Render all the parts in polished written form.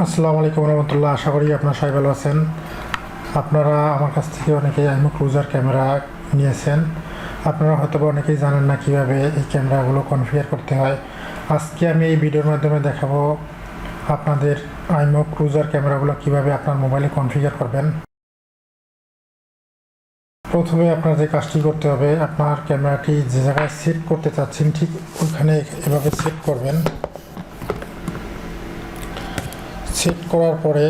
আসসালামু আলাইকুম রহমতুল্লাহ। আশা করি আপনারা সবাই ভালো আছেন। আপনারা আমার কাছ থেকে অনেকেই আইমো ক্রুজার ক্যামেরা নিয়েছেন। আপনারা হয়তো অনেকেই জানেন না কীভাবে এই ক্যামেরাগুলো কনফিগার করতে হয়। আজকে আমি এই ভিডিওর মাধ্যমে দেখাবো আপনাদের আইমো ক্রুজার ক্যামেরাগুলো কীভাবে আপনার মোবাইলে কনফিগার করবেন। প্রথমে আপনার যে কাজটি করতে হবে, আপনার ক্যামেরাটি যে জায়গায় সেট করতে চাচ্ছেন ঠিক ওইখানে এভাবে সেট করবেন। সেট করার পরে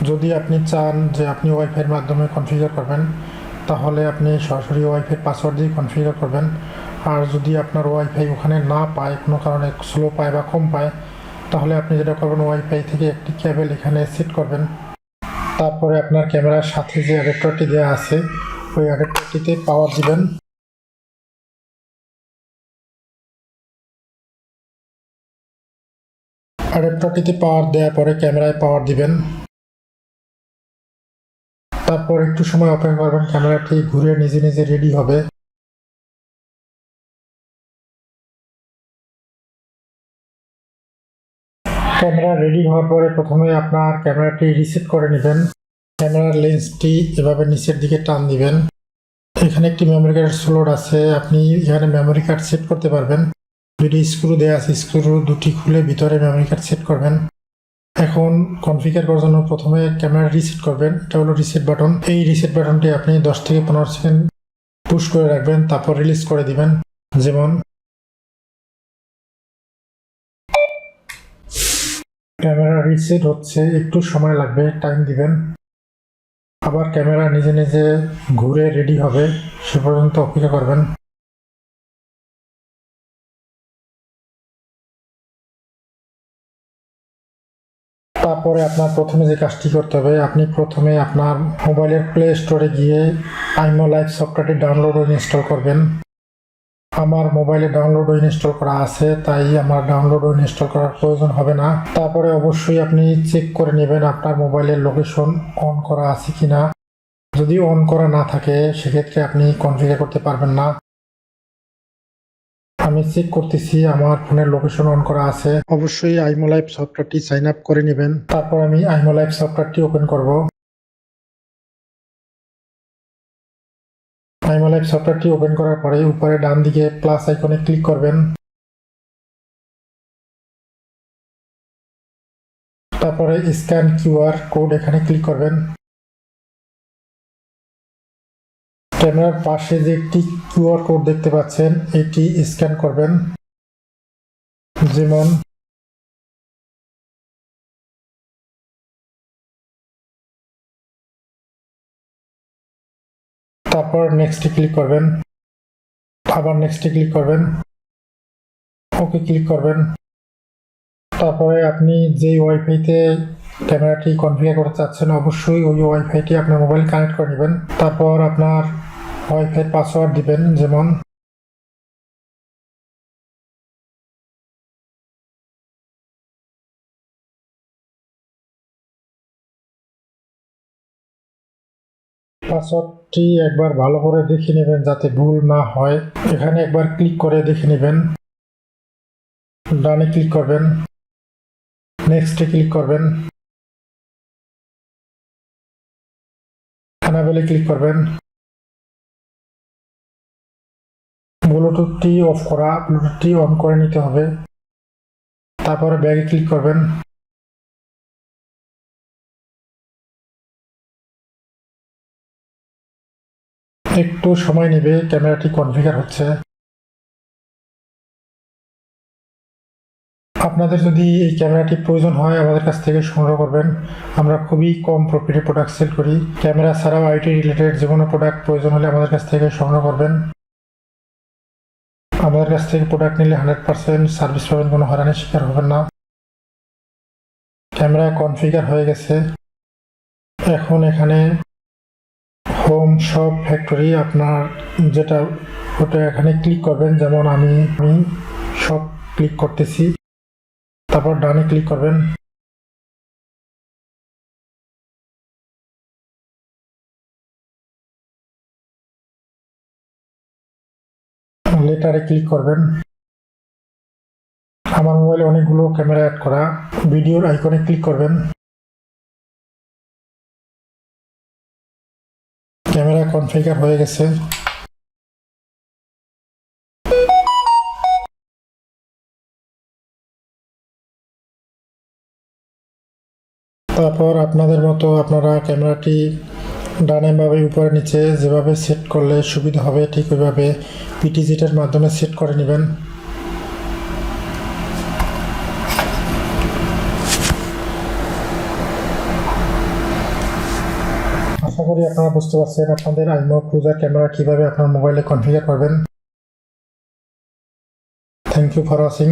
যদি আপনি চান যে আপনি ওয়াইফাইয়ের মাধ্যমে কনফিগার করবেন, তাহলে আপনি সরাসরি ওয়াইফাইয়ের পাসওয়ার্ড দিয়ে কনফিগার করবেন। আর যদি আপনার ওয়াইফাই ওখানে না পায়, কোনো কারণে স্লো পায় বা কম পায়, তাহলে আপনি যেটা করবেন, ওয়াইফাই থেকে একটি কেবল এখানে সেট করবেন। তারপরে আপনার ক্যামেরার সাথে যে অ্যাডাপ্টারটি দেওয়া আছে ওই অ্যাডাপ্টারটিতে পাওয়ার দিবেন। অ্যাডাপ্টারটিতে পাওয়ার দেওয়ার পরে ক্যামেরায় পাওয়ার দিবেন। তারপর একটু সময় অপেক্ষা করবেন, ক্যামেরাটি ঘুরে নিজে নিজে রেডি হবে। ক্যামেরা রেডি হওয়ার পরে প্রথমে আপনার ক্যামেরাটি রিসেট করে নেবেন। ক্যামেরার লেন্সটি এভাবে নিচের দিকে টান দিবেন। এখানে একটি মেমোরি কার্ড স্লট আছে, আপনি এখানে মেমোরি কার্ড সেট করতে পারবেন। দুটি স্ক্রু দেওয়া আছে, স্ক্রু দুটি খুলে ভিতরে মেমোরি কার্ড সেট করবেন। এখন কনফিগার করার জন্য প্রথমে ক্যামেরা রিসেট করবেন। এটা হলো রিসেট বাটন। এই রিসেট বাটনটি আপনি 10 থেকে 15 সেকেন্ড পুশ করে রাখবেন, তারপর রিলিজ করে দিবেন। যেমন ক্যামেরা রিসেট হচ্ছে, একটু সময় লাগবে, টাইম দিবেন। আবার ক্যামেরা নিজে নিজে ঘুরে রেডি হবে, সে পর্যন্ত অপেক্ষা করবেন। তারপরে আপনার প্রথমে যে কাজটি করতে হবে, আপনি প্রথমে আপনার মোবাইলের প্লে স্টোরে গিয়ে আইমো লাইভ সফটওয়্যারটি ডাউনলোড ও ইনস্টল করবেন। আমার মোবাইলে ডাউনলোড ও ইনস্টল করা আছে, তাই আমার ডাউনলোড ও ইনস্টল করার প্রয়োজন হবে না। তারপরে অবশ্যই আপনি চেক করে নেবেন আপনার মোবাইলের লোকেশন অন করা আছে কিনা। যদি অন করা না থাকে সেক্ষেত্রে আপনি কনফিগার করতে পারবেন না। আমি চেক করতেছি, আমার ফোনের লোকেশন অন করা আছে। অবশ্যই আইমো লাইভ সফটওয়্যারটি সাইন আপ করে নেবেন। তারপর আমি আইমো লাইভ সফটওয়্যারটি ওপেন করব। আইমো লাইভ সফটওয়্যারটি ওপেন করার পরে উপরে ডান দিকে প্লাস আইকনে ক্লিক করবেন। তারপরে স্ক্যান কিউআর কোড এখানে ক্লিক করবেন। ক্যামেরার পাশে যে একটি কিউআর কোড দেখতে পাচ্ছেন, এটি স্ক্যান করবেন। যেমন তারপর নেক্সটে ক্লিক করবেন, আবার নেক্সটে ক্লিক করবেন, ওকে ক্লিক করবেন। তারপরে আপনি যেই ওয়াইফাইতে ক্যামেরাটি কনফিগার করতে চাচ্ছেন, অবশ্যই ওই ওয়াইফাইটি আপনার মোবাইল কানেক্ট করে নেবেন। তারপর আপনার ওয়াইফাই পাসওয়ার্ড দিবেন। যেমন পাসওয়ার্ডটি একবার ভালো করে দেখে নেবেন যাতে ভুল না হয়। এখানে একবার ক্লিক করে দেখে নেবেন। ডানে ক্লিক করবেন, নেক্সটে ক্লিক করবেন, এনাবেলে ক্লিক করবেন। ব্লুটুথটি অফ করা, ব্লুটুথটি অন করে নিতে হবে। তারপরে ব্যাগে ক্লিক করবেন। একটু সময় নেবে, ক্যামেরাটি কনফিগার হচ্ছে। আপনাদের যদি এই ক্যামেরাটি প্রয়োজন হয় আমাদের কাছ থেকে সংগ্রহ করবেন। আমরা খুবই কম প্রফিটে প্রোডাক্ট সেল করি। ক্যামেরা ছাড়াও আইটি রিলেটেড যে কোনো প্রোডাক্ট প্রয়োজন হলে আমাদের কাছ থেকে সংগ্রহ করবেন। আমাদের কাছ থেকে প্রোডাক্ট নিলে 100% সার্ভিস পাবেন, কোনো হয়রানির শিকার হবেন না। ক্যামেরা কনফিগার হয়ে গেছে। এখন এখানে হোম শপ ফ্যাক্টরি আপনার যেটা, ওটা এখানে ক্লিক করবেন। যেমন আমি সব ক্লিক করতেছি। তারপর ডানে ক্লিক করবেন। লেটারে ক্লিক করবেন। আমার মোবাইলে অনেকগুলো ক্যামেরা অ্যাড করা। ভিডিওর আইকনে ক্লিক করবেন। ক্যামেরা কনফিগার হয়ে গেছে। তারপর আপনাদের মতো আপনারা ক্যামেরাটি ডানে বামে উপরে নিচে যেভাবে সেট করলে সুবিধা হবে ঠিক ওইভাবে পিটিজিটের মাধ্যমে সেট করে নেবেন। আশা করি আপনারা বুঝতে পারছেন আপনাদের আইমো ক্রুজার ক্যামেরা কিভাবে আপনার মোবাইলে কনফিগার করবেন। Thank you for watching.